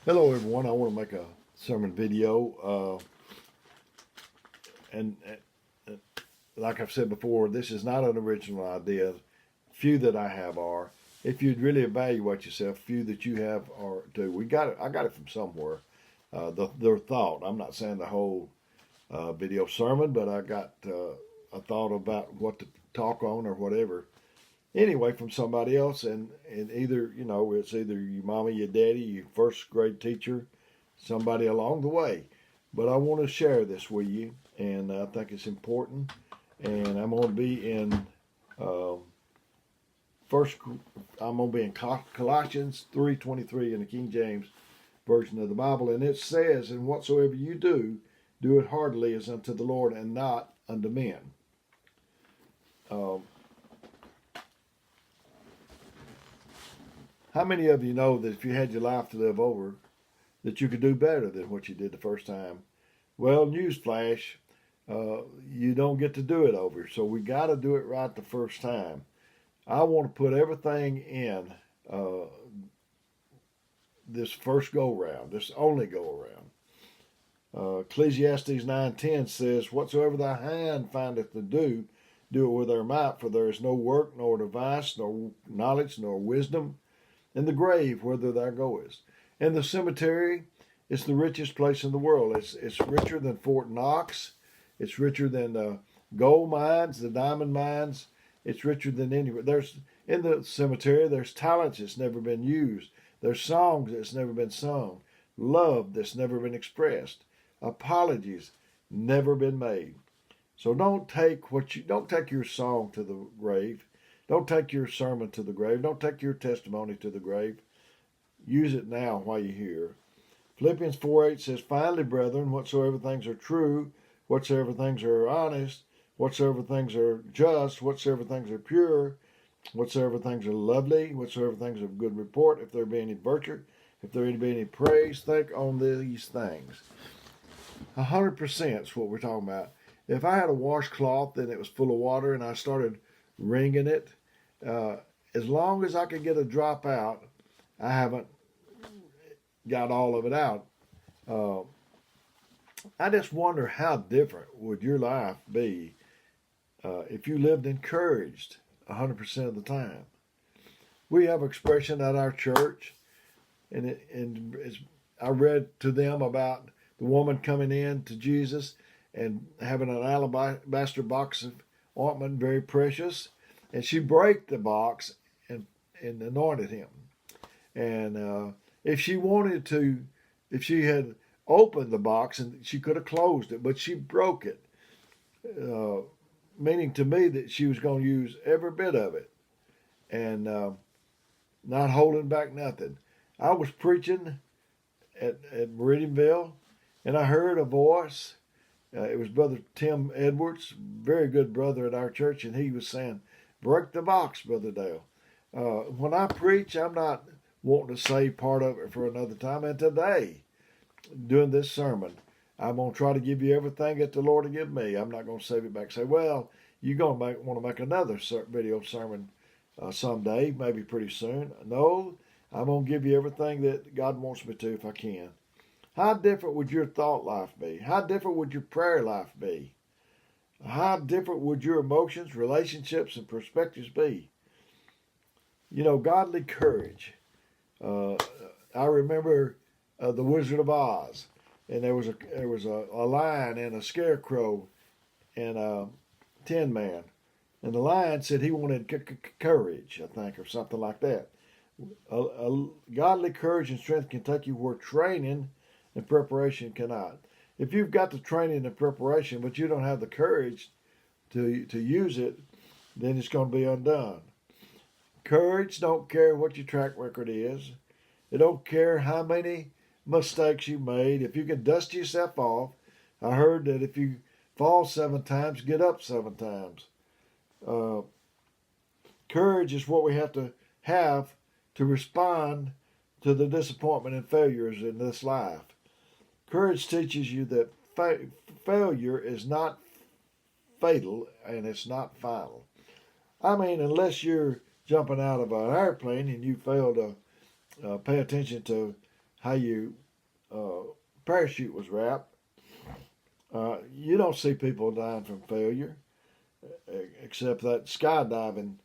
Hello, everyone. I want to make a sermon video. And like I've said before, this is not an original idea. Few that I have are. If you'd really evaluate yourself, few that you have are too. We got it. I got it from somewhere. Their thought. I'm not saying the whole video sermon, but I got a thought about what to talk on or whatever. Anyway, from somebody else, and either it's either your mama, your daddy, your first grade teacher, somebody along the way. But I want to share this with you, and I think it's important. And I'm going to be in uh, first. I'm going to be in Colossians 3:23 in the King James version of the Bible, and it says, "And whatsoever you do, do it heartily as unto the Lord, and not unto men." Um, how many of you know that if you had your life to live over, that you could do better than what you did the first time? Well, newsflash, you don't get to do it over. So we got to do it right the first time. I want to put everything in uh, this first go round, this only go around. Ecclesiastes 9:10 says, "Whatsoever thy hand findeth to do, do it with thy might, for there is no work, nor device, nor knowledge, nor wisdom in the grave whither thou goest." And the cemetery is the richest place in the world. It's richer than Fort Knox. It's richer than the gold mines, the diamond mines. It's richer than anywhere. There's in the cemetery. There's talents that's never been used. There's songs that's never been sung. Love that's never been expressed. Apologies never been made. So don't take your song to the grave. Don't take your sermon to the grave. Don't take your testimony to the grave. Use it now while you're here. Philippians 4:8 says, "Finally, brethren, whatsoever things are true, whatsoever things are honest, whatsoever things are just, whatsoever things are pure, whatsoever things are lovely, whatsoever things are of good report, if there be any virtue, if there be any praise, think on these things." 100% is what we're talking about. If I had a washcloth and it was full of water and I started wringing it, uh, as long as I could get a drop out, I haven't got all of it out. Uh, I just wonder how different would your life be if you lived encouraged 100% of the time. We have an expression at our church, and I read to them about the woman coming in to Jesus and having an alabaster box of ointment, very precious, and she broke the box and anointed him. And if she wanted to, if she had opened the box and she could have closed it, but she broke it, uh, meaning to me that she was going to use every bit of it and not holding back nothing. I was preaching at Meridianville, and I heard a voice. It was Brother Tim Edwards, very good brother at our church, and he was saying, "Break the box, Brother Dale." When I preach, I'm not wanting to save part of it for another time. And today, doing this sermon, I'm going to try to give you everything that the Lord will give me. I'm not going to save it back and say, "Well, you're going to want to make another video sermon someday, maybe pretty soon." No, I'm going to give you everything that God wants me to if I can. How different would your thought life be? How different would your prayer life be? How different would your emotions, relationships, and perspectives be? Godly courage. Uh, I remember the Wizard of Oz, and there was a lion and a scarecrow and a Tin Man, and the lion said he wanted courage, I think, or something like that. A godly courage and strength can take you where training and preparation cannot. If you've got the training and preparation, but you don't have the courage to use it, then it's going to be undone. Courage don't care what your track record is. It don't care how many mistakes you made. If you can dust yourself off, I heard that if you fall 7 times, get up 7 times. Uh, Courage is what we have to respond to the disappointment and failures in this life. Courage teaches you that failure is not fatal and it's not final. I mean, unless you're jumping out of an airplane and you fail to pay attention to how you parachute was wrapped. You don't see people dying from failure, except that skydiving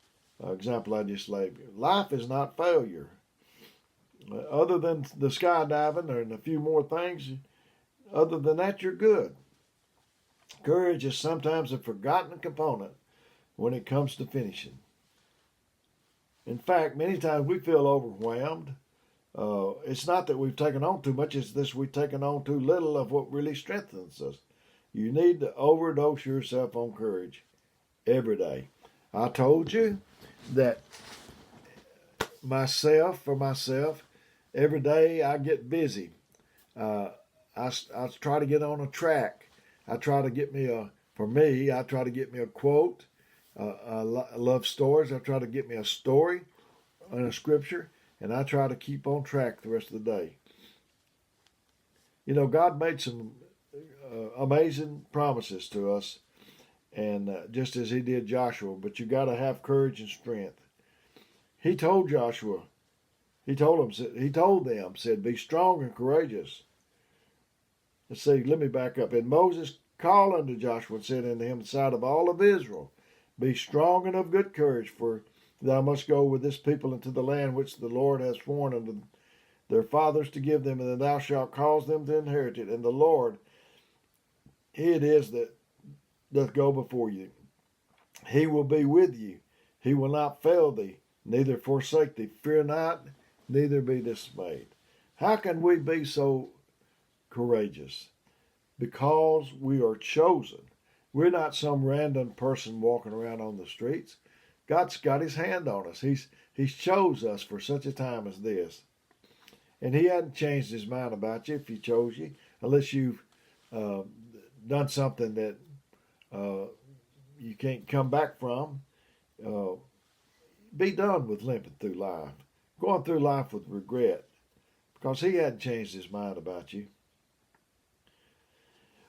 example I just gave you. Life is not failure. Other than the skydiving and a few more things, other than that, you're good. Courage is sometimes a forgotten component when it comes to finishing. In fact, many times we feel overwhelmed. It's not that we've taken on too much, it's this we've taken on too little of what really strengthens us. You need to overdose yourself on courage every day. I told you that for myself, every day I get busy. I try to get on a track. I try to get me I try to get me a quote. I love stories. I try to get me a story and a scripture, and I try to keep on track the rest of the day. You know, God made some amazing promises to us, and just as He did Joshua, but you got to have courage and strength. He told Joshua, He told them, said, "Be strong and courageous." Let's see, let me back up. And Moses called unto Joshua and said unto him, in the sight of all of Israel, "Be strong and of good courage, for thou must go with this people into the land which the Lord hath sworn unto their fathers to give them, and thou shalt cause them to inherit it. And the Lord, He it is that doth go before you. He will be with you. He will not fail thee, neither forsake thee. Fear not, neither be dismayed." How can we be so courageous? Because we are chosen. We're not some random person walking around on the streets. God's got His hand on us. He's chose us for such a time as this. And He hadn't changed His mind about you if He chose you, unless you've done something that you can't come back from. Be done with limping through life, going through life with regret, because He hadn't changed His mind about you.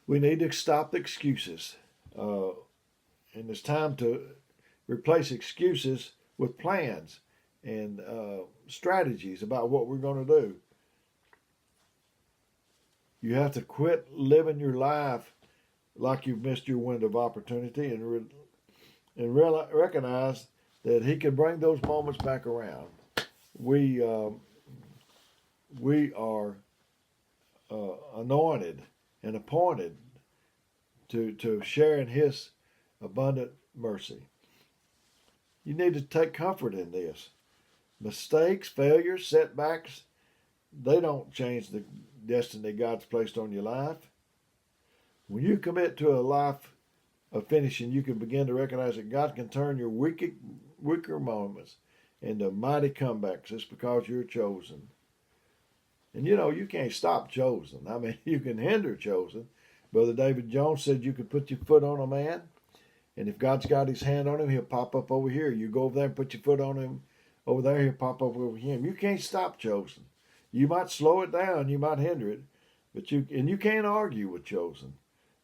We need to stop the excuses. And it's time to replace excuses with plans and strategies about what we're going to do. You have to quit living your life like you've missed your window of opportunity and recognize that He can bring those moments back around. We are anointed and appointed to share in His abundant mercy. You need to take comfort in this. Mistakes, failures, setbacks, they don't change the destiny God's placed on your life. When you commit to a life of finishing, you can begin to recognize that God can turn your weaker moments into mighty comebacks just because you're chosen. And you know, you can't stop chosen. I mean, you can hinder chosen. Brother David Jones said you could put your foot on a man, and if God's got His hand on him, He'll pop up over here. You go over there and put your foot on him over there, He'll pop up over him. You can't stop chosen. You might slow it down, you might hinder it, but you can't argue with chosen.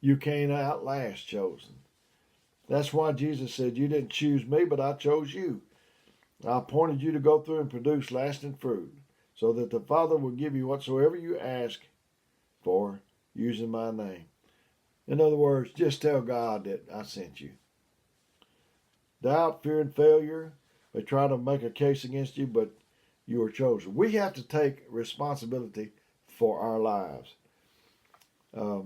You can't outlast chosen. That's why Jesus said, "You didn't choose me, but I chose you. I appointed you to go through and produce lasting fruit, so that the Father will give you whatsoever you ask for using my name." In other words, just tell God that I sent you. Doubt, fear, and failure may try to make a case against you, but you are chosen. We have to take responsibility for our lives. I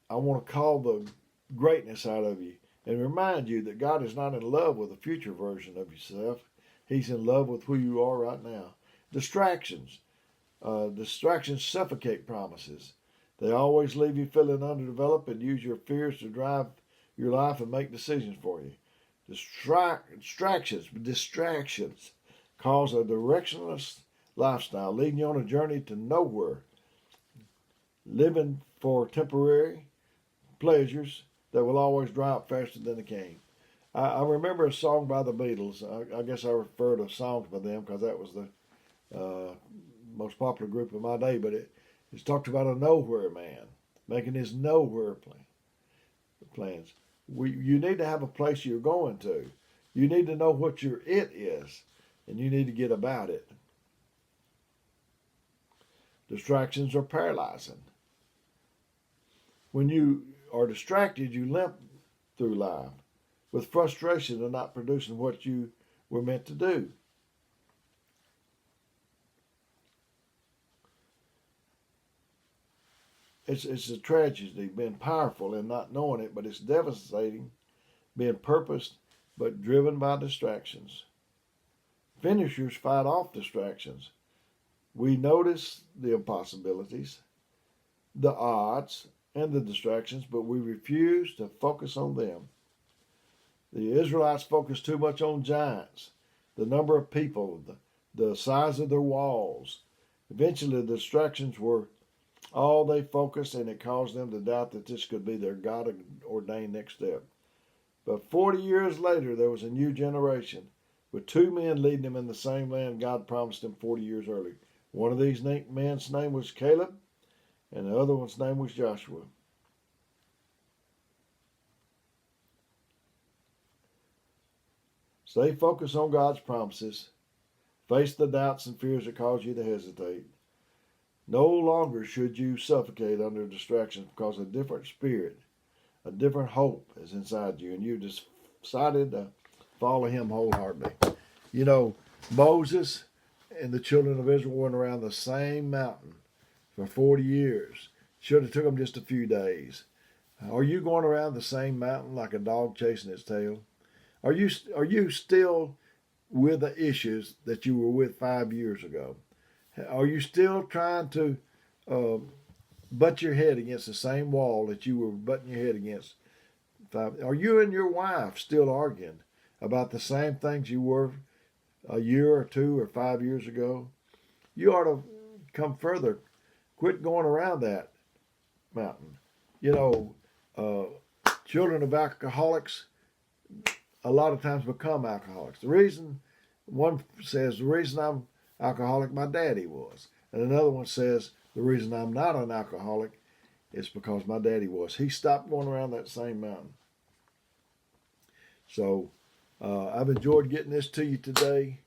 want to call the greatness out of you and remind you that God is not in love with a future version of yourself. He's in love with who you are right now. Distractions. Distractions suffocate promises. They always leave you feeling underdeveloped and use your fears to drive your life and make decisions for you. Distractions cause a directionless lifestyle, leading you on a journey to nowhere, living for temporary pleasures that will always dry up faster than they came. I remember a song by the Beatles. I guess I refer to songs by them because that was the most popular group of my day, but it's talked about a nowhere man making his nowhere plans. You need to have a place you're going to. You need to know what your it is, and you need to get about it. Distractions are paralyzing. When you are distracted, you limp through life with frustration of not producing what you were meant to do. It's a tragedy being powerful and not knowing it, but it's devastating being purposed but driven by distractions. Finishers fight off distractions. We notice the impossibilities, the odds, and the distractions, but we refuse to focus on them. The Israelites focused too much on giants, the number of people, the size of their walls. Eventually, the distractions were all they focused, and it caused them to doubt that this could be their God ordained next step. But 40 years later, there was a new generation with two men leading them in the same land God promised them 40 years earlier. One of these men's name was Caleb, and the other one's name was Joshua. Stay focused on God's promises. Face the doubts and fears that cause you to hesitate. No longer should you suffocate under distractions because a different spirit, a different hope is inside you, and you decided to follow Him wholeheartedly. You know, Moses and the children of Israel went around the same mountain for 40 years. Should have took them just a few days. Are you going around the same mountain like a dog chasing its tail? Are you still with the issues that you were with 5 years ago? Are you still trying to butt your head against the same wall that you were butting your head against? Are you and your wife still arguing about the same things you were a year or 2 or 5 years ago? You ought to come further. Quit going around that mountain. You know, children of alcoholics a lot of times become alcoholics. The reason, one says, the reason I'm alcoholic, my daddy was. And another one says, the reason I'm not an alcoholic is because my daddy was. He stopped going around that same mountain. So I've enjoyed getting this to you today.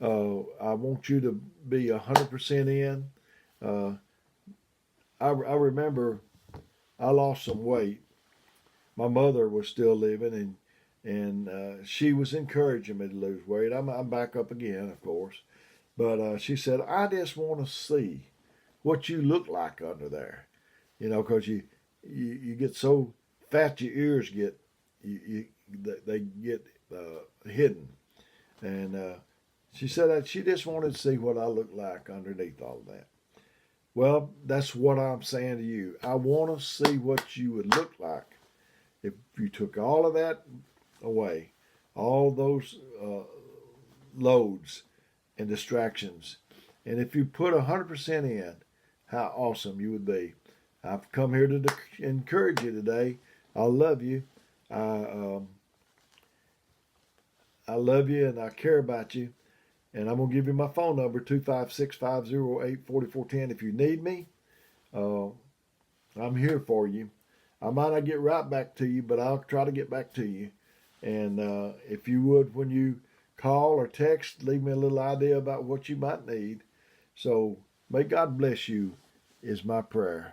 I want you to be 100% in. I remember I lost some weight. My mother was still living, and she was encouraging me to lose weight. I'm back up again, of course. But she said, I just want to see what you look like under there. You know, because you get so fat your ears get, they get hidden. And she said that she just wanted to see what I look like underneath all of that. Well, that's what I'm saying to you. I want to see what you would look like if you took all of that away, all those loads and distractions. And if you put 100% in, how awesome you would be. I've come here to encourage you today. I love you. I love you and I care about you. And I'm going to give you my phone number, 256-508-4410. If you need me, I'm here for you. I might not get right back to you, but I'll try to get back to you. And if you would, when you call or text, leave me a little idea about what you might need. So may God bless you is my prayer.